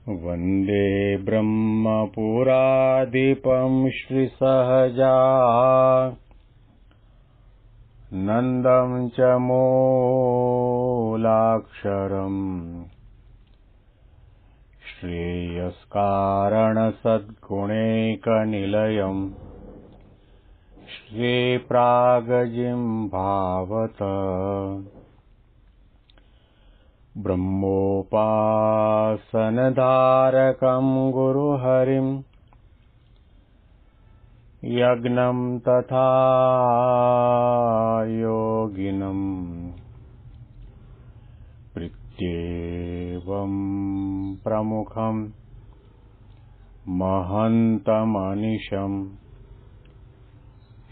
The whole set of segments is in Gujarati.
वन्दे ब्रह्मपुराधिपं श्रीसहजा नन्दं च मूलाक्षरम् श्रेयस्कारणसद्गुणैकनिलयम् श्रीप्रागजिं भावत ब्रह्मोपासनधारकं गुरुहरिं यज्ञं तथा योगिनं प्रत्येवं प्रमुखं महन्तमनिशं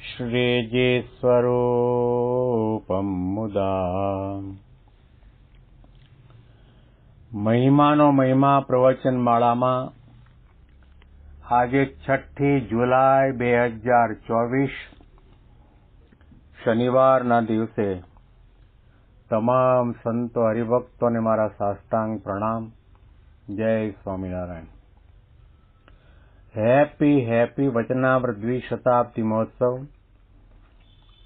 श्रीजेस्वरूपं मुदा મહિમાનો મહિમા પ્રવચન માળામાં આજે 6 જુલાઈ 2024 શનિવારના દિવસે તમામ સંતો હરિભક્તોને મારા સાષ્ટાંગ પ્રણામ. જય સ્વામિનારાયણ. હેપી વચનામૃત દ્વિશતાબ્દી મહોત્સવ.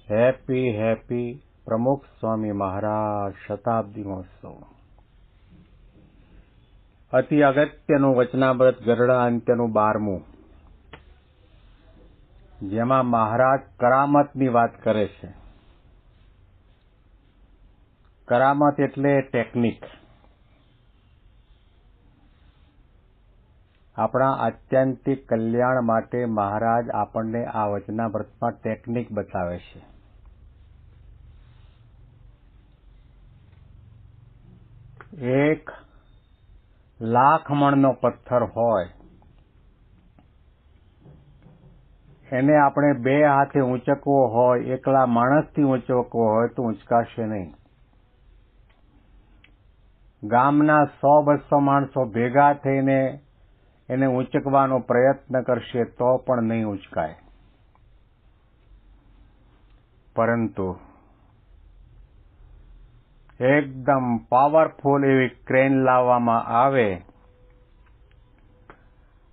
હેપી પ્રમુખ સ્વામી મહારાજ શતાબ્દી મહોત્સવ. અતિ અગત્યનું વચનામૃત ગરડા અંત્યનું 12મું, જેમાં મહારાજ કરામતની વાત કરે છે. કરામત એટલે ટેકનિક. આપણા આત્યંતિક કલ્યાણ માટે મહારાજ આપણને આ વચનામૃતમાં ટેકનિક બતાવે છે. એક લાખ મણનો પથ્થર હોય એને આપણે 2 હાથે ઊંચકવો હોય, એકલા માણસથી ઊંચકવો હોય તો ઊંચકાશે નહીં. ગામના 100-200 માણસો ભેગા થઈને એને ઊંચકવાનો પ્રયત્ન કરશે તો પણ નહીં ઊંચકાય. પરંતુ એકદમ પાવરફુલ એવી ક્રેન લાવવામાં આવે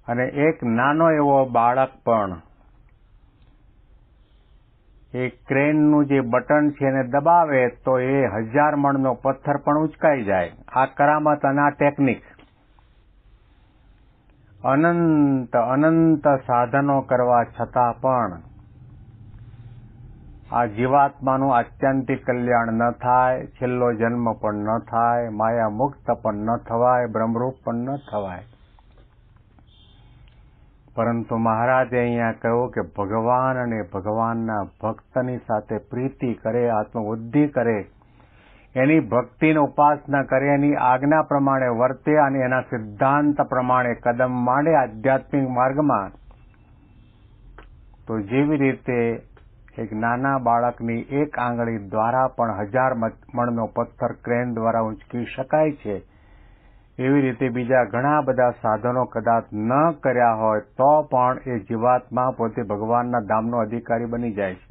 અને એક નાનો એવો બાળક પણ એ ક્રેનનું જે બટન છે એને દબાવે તો એ 1000 મણનો પથ્થર પણ ઉંચકાઈ જાય. આ કરામત અને આ ટેકનિક. અનંત સાધનો કરવા છતાં પણ આ જીવાત્માનું આત્યંતિક કલ્યાણ ન થાય, છેલ્લો જન્મ પણ ન થાય, માયા મુક્ત પણ ન થવાય, બ્રહ્મરૂપ પણ ન થવાય. પરંતુ મહારાજે અહીંયા કહ્યું કે ભગવાન અને ભગવાનના ભક્તની સાથે પ્રીતિ કરે, આત્મબુદ્ધિ કરે, એની ભક્તિની ઉપાસના કરે, એની આજ્ઞા પ્રમાણે વર્તે અને એના સિદ્ધાંત પ્રમાણે કદમ માંડે આધ્યાત્મિક માર્ગમાં, તો જેવી રીતે એક નાના બાળકની એક આંગળી દ્વારા પણ 1000 મણનો પથ્થર ક્રેન દ્વારા ઊંચકી શકાય છે, એવી રીતે બીજા ઘણા બધા સાધનો કદાચ ન કર્યા હોય તો પણ એ જીવાત્મા પોતે ભગવાનના ધામનો અધિકારી બની જાય છે.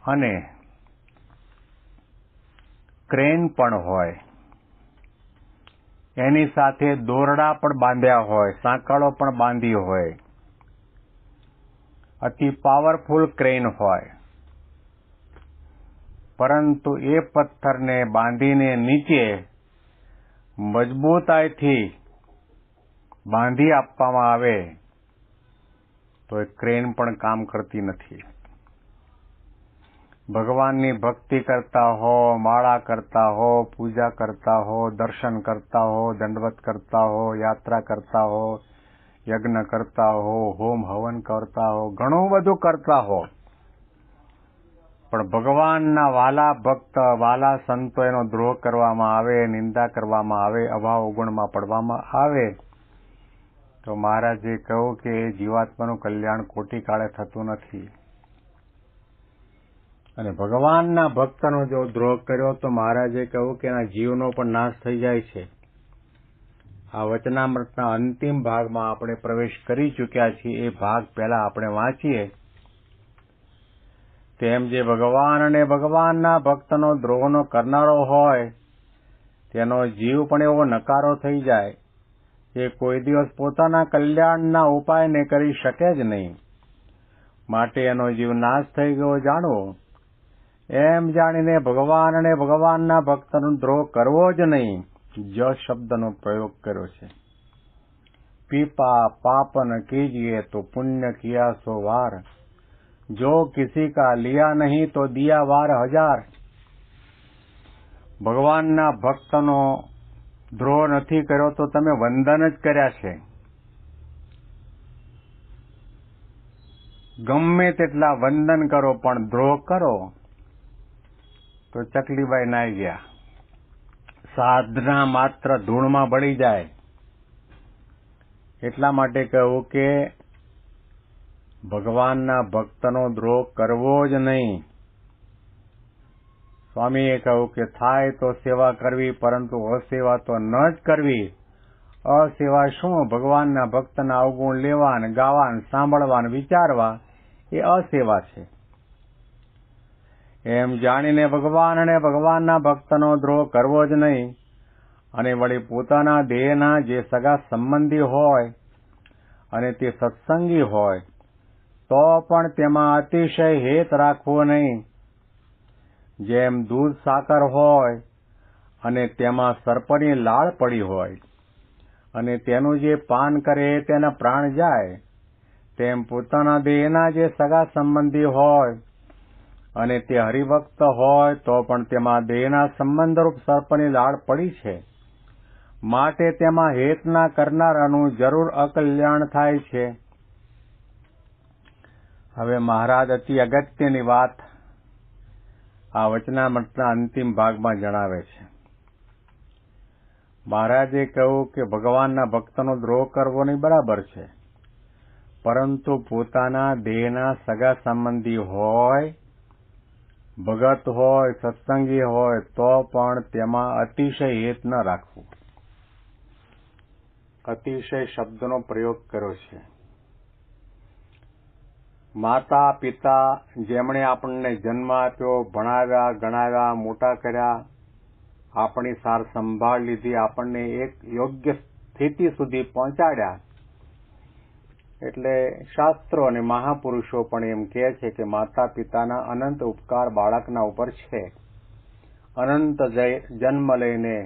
અને ક્રેન પણ હોય, એની સાથે દોરડા પણ બાંધ્યા હોય, સાંકળો પણ બાંધી હોય, અતિ પાવરફુલ ક્રેન હોય, પરંતુ એ પથ્થરને બાંધીને નીચે મજબૂતાઈથી બાંધી આપવામાં આવે તો એ ક્રેન પણ કામ કરતી નથી. ભગવાનની ભક્તિ કરતા હો, માળા કરતા હો, પૂજા કરતા હો, દર્શન કરતા હો, દંડવત કરતા હો, યાત્રા કરતા હો, યજ્ઞ કરતા હો, હોમ હવન કરતા હો, ઘણું બધું કરતા હો, પણ ભગવાનના વાલા ભક્ત, વાલા સંતો એનો દ્રોહ કરવામાં આવે, નિંદા કરવામાં આવે, અભાવ અવગુણમાં પડવામાં આવે તો મહારાજે કહ્યું કે જીવાત્માનું કલ્યાણ કોટી કાળે થતું નથી. અને ભગવાનના ભક્તનો જો દ્રોહ કર્યો તો મહારાજે કહ્યું કે એના જીવનો પણ નાશ થઈ જાય છે. આ વચનામૃતના અંતિમ ભાગમાં આપણે પ્રવેશ કરી ચૂક્યા છીએ. એ ભાગ પહેલા આપણે વાંચીએ. તેમ જે ભગવાન અને ભગવાનના ભક્તનો દ્રોહનો કરનારો હોય તેનો જીવ પણ એવો નકારો થઈ જાય કે કોઈ દિવસ પોતાના કલ્યાણના ઉપાયને કરી શકે જ નહીં. માટે એનો જીવ નાશ થઈ ગયો જાણવો. એમ જાણીને ભગવાન અને ભગવાનના ભક્તનો દ્રોહ કરવો જ નહીં. જ શબ્દનો પ્રયોગ કર્યો છે. पीपा पापन कीजिए तो पुण्य किया 100 बार, जो किसी का लिया नहीं तो दिया बार 1000. ભગવાનના ભક્તનો દ્રોહ નથી કર્યો તો તમે વંદન જ કર્યા છે. ગમે તેટલા વંદન કરો પણ દ્રોહ કરો તો ચકલીબાઈ નાઈ ગયા. સાધના માત્ર ધૂળમાં બળી જાય. એટલા માટે કહ્યું કે ભગવાનના ભક્તનો દ્રોહ કરવો જ નહીં. સ્વામીએ કહ્યું કે થાય તો સેવા કરવી, પરંતુ અસેવા તો ન જ કરવી. અસેવા શું? ભગવાનના ભક્તના અવગુણ લેવા ને ગાવા ને સાંભળવા ને વિચારવા એ અસેવા છે. એમ જાણીને ભગવાન અને ભગવાનના ભક્તનો દ્રોહ કરવો જ નહીં. અને વળી પોતાના દેહના જે સગા સંબંધી હોય અને તે સત્સંગી હોય તો પણ તેમાં અતિશય હેત રાખવો નહીં. જેમ દૂધ સાકર હોય અને તેમાં સર્પની લાળ પડી હોય અને તેનું જે પાન કરે તેના પ્રાણ જાય, તેમ પોતાના દેહના જે સગા સંબંધી હોય અને તે હરિભક્ત હોય તો પણ તેમાં દેહના સંબંધરૂપ સર્પની લાળ પડી છે. માટે તેમાં હેતના કરનારાનું જરૂર અકલ્યાણ થાય છે. હવે મહારાજ અતિ અગત્યની વાત આ વચનામૃતના અંતિમ ભાગમાં જણાવે છે. મહારાજે કહ્યું કે ભગવાનના ભક્તનો દ્રોહ કરવો નહીં, બરાબર છે, પરંતુ પોતાના દેહના સગા સંબંધી હોય, ભગત હોય, સત્સંગી હોય તો પણ તેમાં અતિશય હેત ન રાખવું. અતિશય શબ્દનો પ્રયોગ કર્યો છે. માતા પિતા જેમણે આપણને જન્મ આપ્યો, ભણાવ્યા, ગણાવ્યા, મોટા કર્યા, આપણી સાર સંભાળ લીધી, આપણને એક યોગ્ય સ્થિતિ સુધી પહોંચાડ્યા, એટલે શાસ્ત્રો અને મહાપુરુષો પણ એમ કહે છે કે માતા પિતાના અનંત ઉપકાર બાળકના ઉપર છે. અનંત જન્મ લઈને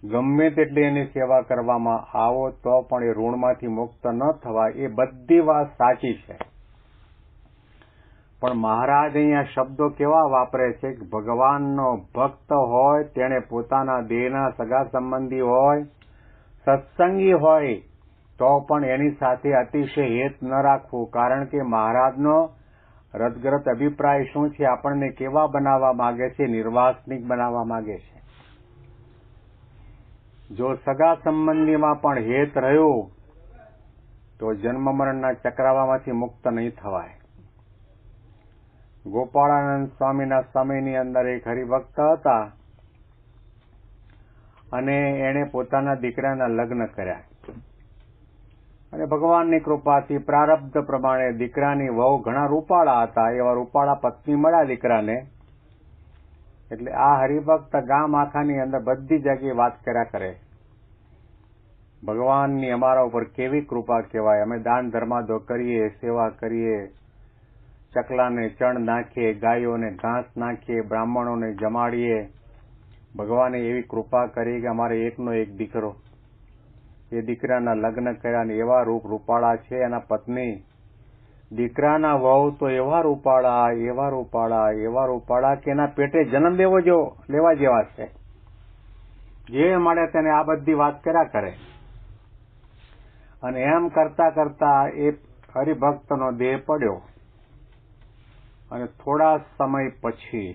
ગમે તેટલી એની સેવા કરવામાં આવો તો પણ એ ઋણમાંથી મુક્ત ન થવાય. એ બધી વાત સાચી છે. પણ મહારાજ અહીંયા શબ્દો કેવા વાપરે છે કે ભગવાનનો ભક્ત હોય, તેણે પોતાના દેહના સગા સંબંધી હોય, સત્સંગી હોય તો પણ એની સાથે અતિશય હેત ન રાખવું. કારણ કે મહારાજનો રદગરત અભિપ્રાય શું છે? આપણને કેવા બનાવવા માંગે છે? નિર્વાસનિક બનાવવા માંગે છે. જો સગા સંબંધીમાં પણ હેત રહ્યું તો જન્મ મરણના ચક્રાવામાંથી મુક્ત નહીં થવાય. ગોપાળાનંદ સ્વામીના સમયની અંદર એક હરિભક્ત હતા અને એણે પોતાના દીકરાના લગ્ન કર્યા અને ભગવાનની કૃપાથી પ્રારબ્ધ પ્રમાણે દીકરાની વહુ ઘણા રૂપાળા હતા. એવા રૂપાળા પત્ની મળ્યા દીકરાને. એટલે આ હરિભક્ત ગામ આખાની અંદર બધી જગ્યાએ વાત કર્યા કરે, ભગવાનની અમારા ઉપર કેવી કૃપા કહેવાય, અમે દાન ધર્માદો કરીએ, સેવા કરીએ, ચકલાને ચણ નાખીએ, ગાયોને ઘાસ નાખીએ, બ્રાહ્મણોને જમાડીએ. ભગવાને એવી કૃપા કરી કે અમારે એકનો એક દીકરો, એ દીકરાના લગ્ન કર્યા ને એવા રૂપાળા છે એના પત્ની. દીકરાના વહુ તો એવા રૂપાળા, એવા રૂપાળા, એવા રૂપાળા કે એના પેટે જન્મ લેવા જેવા છે. જે મળે તેને આ બધી વાત કર્યા કરે. અને એમ કરતા કરતા એ હરિભક્તનો દેહ પડ્યો અને થોડા સમય પછી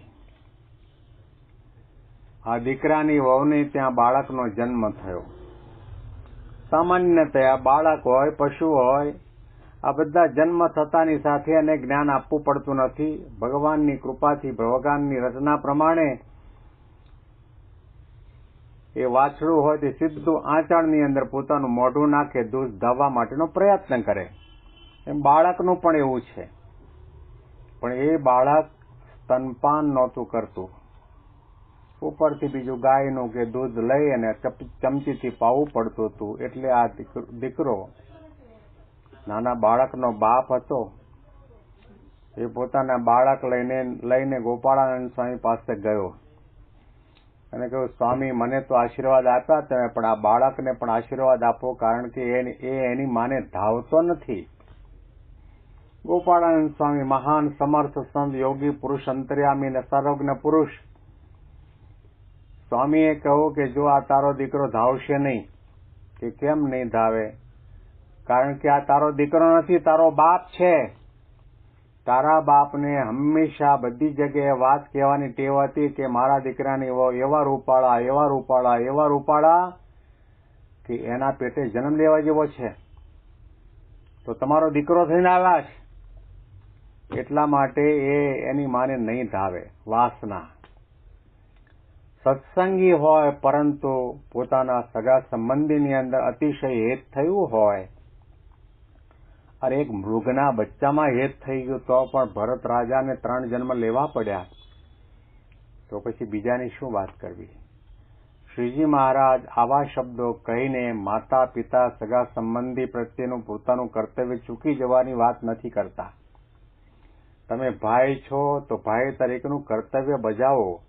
આ દીકરાની વહુને ત્યાં બાળકનો જન્મ થયો. સામાન્યતયા બાળક હોય, પશુ હોય, આ બધા જન્મ થતાની સાથે એને જ્ઞાન આપવું પડતું નથી. ભગવાનની કૃપાથી, ભગવાનની રચના પ્રમાણે એ વાછડું હોય તે સીધું આંચળની અંદર પોતાનું મોઢું નાખે, દૂધ ધાવવા માટેનો પ્રયત્ન કરે. એમ બાળકનું પણ એવું છે. પણ એ બાળક સ્તનપાન નહોતું કરતું. ઉપરથી બીજું ગાયનું કે દૂધ લઈ અને ચમચીથી પાવું પડતું હતું. એટલે આ દીકરો નાના બાળકનો બાપ હતો. એ પોતાના બાળક લઈને ગોપાળાનંદ સ્વામી પાસે ગયો અને કહ્યું, સ્વામી, મને તો આશીર્વાદ આપ્યા તમે, પણ આ બાળકને પણ આશીર્વાદ આપો, કારણ કે એ એની માને ધાવતો નથી. ગોપાળાનંદ સ્વામી મહાન સમર્થ સંત યોગી પુરુષ, અંતર્યામી અને સર્વજ્ઞ પુરુષ. સ્વામીએ કહ્યું કે જો આ તારો દીકરો ધાવશે નહીં, કે કેમ નહીં ધાવે? કારણ કે આ તારો દીકરો નથી, તારો બાપ છે. તારા બાપને હંમેશા બધી જગ્યાએ વાત કહેવાની ટેવ હતી કે મારા દીકરાને એવા રૂપાળા કે એના પેટે જન્મ લેવા જેવો છે. તો તમારો દીકરો થઈને આવ્યા છે, એટલા માટે એ એની માને નહીં ધાવે. વાસના સત્સંગી હોય પરંતુ પોતાના સગા સંબંધીની અંદર અતિશય હેત થયું હોય, અરે એક મૃગના બચ્ચામાં હેત થઈ ગયું તો પણ ભરત રાજાને 3 જન્મ લેવા પડ્યા, તો પછી બીજાની શું વાત કરવી? શ્રીજી મહારાજ આવા શબ્દો કહીને માતા પિતા સગા સંબંધી પ્રત્યેનું પોતાનું કર્તવ્ય ચૂકી જવાની વાત નથી કરતા. તમે ભાઈ છો તો ભાઈ તરીકેનું કર્તવ્ય બજાવો,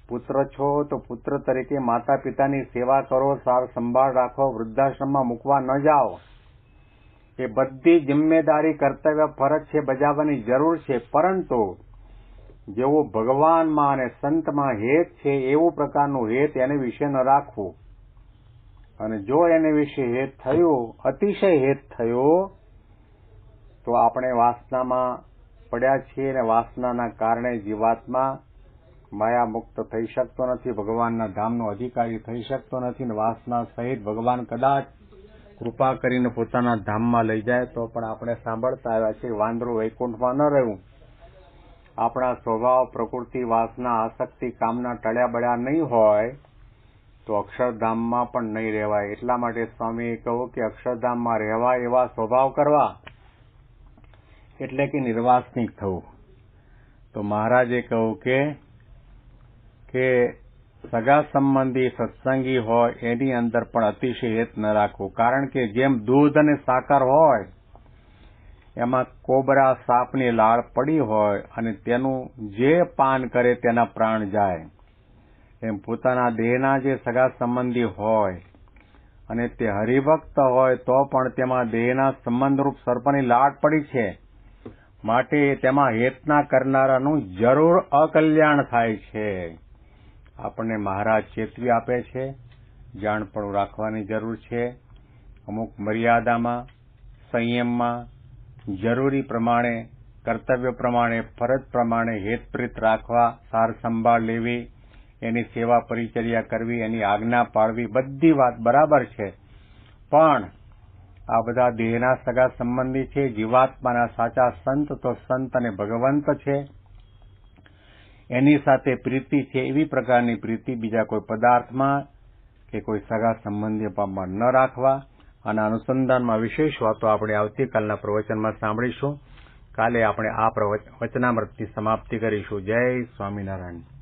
પુત્ર છો તો પુત્ર તરીકે માતા પિતાની સેવા કરો, સાર સંભાળ રાખો, વૃદ્ધાશ્રમમાં મૂકવા ન જાઓ. એ બધી જિમ્મેદારી, કર્તવ્ય, ફરજ છે, બજાવવાની જરૂર છે. પરંતુ જેવું ભગવાનમાં અને સંતમાં હેત છે એવું પ્રકારનું હેત એને વિશે ન રાખવું. અને જો એને વિશે હેત થયું, અતિશય હેત થયું, તો આપણે વાસનામાં પડ્યા છીએ અને વાસનાના કારણે જીવાત્મા માયા મુક્ત થઈ શકતો નથી, ભગવાનના ધામનો અધિકારી થઈ શકતો નથી. અને વાસના સહિત ભગવાન કદાચ કૃપા કરીને પોતાના ધામમાં લઈ જાય તો પણ આપણે સાંભળતા આવ્યા છે, વાંદરું વૈકુંઠમાં ન રહ્યું. આપણા સ્વભાવ, પ્રકૃતિ, વાસના, આસક્તિ, કામના ટળ્યા બળ્યા નહીં હોય તો અક્ષરધામમાં પણ નહીં રહેવાય. એટલા માટે સ્વામીએ કહ્યું કે અક્ષરધામમાં રહેવા એવા સ્વભાવ કરવા, એટલે કે નિર્વાસનિક થવું. તો મહારાજે કહ્યું કે સગા સંબંધી સત્સંગી હોય એની અંદર પણ અતિશય હેત ન રાખવું. કારણ કે જેમ દૂધ અને સાકર હોય એમાં કોબરા સાપની લાળ પડી હોય અને તેનું જે પાન કરે તેના પ્રાણ જાય, એમ પોતાના દેહના જે સગા સંબંધી હોય અને તે હરિભક્ત હોય તો પણ તેમાં દેહના સંબંધરૂપ સર્પની લાળ પડી છે, માટે તેમાં હેતના કરનારાનું જરૂર અકલ્યાણ થાય છે. આપણને મહારાજ ચેતવી આપે છે, જાણપણું રાખવાની જરૂર છે. અમુક મર્યાદામાં, સંયમમાં, જરૂરી પ્રમાણે, કર્તવ્ય પ્રમાણે, ફરજ પ્રમાણે હેતપ્રીત રાખવા, સાર સંભાળ લેવી, એની સેવા પરિચર્યા કરવી, એની આજ્ઞા પાળવી, બધી વાત બરાબર છે. પણ આ બધા દેહના સગા સંબંધી છે. જીવાત્માના સાચા સંત તો સંત અને ભગવંત છે, એની સાથે પ્રીતિ છે. એવી પ્રકારની પ્રીતિ બીજા કોઈ પદાર્થમાં કે કોઈ સગા સંબંધીમાં ન રાખવા. આના અનુસંધાનમાં વિશેષ વાતો આપણે આવતીકાલના પ્રવચનમાં સાંભળીશું. કાલે આપણે આ વચનામૃતની સમાપ્તિ કરીશું. જય સ્વામિનારાયણ.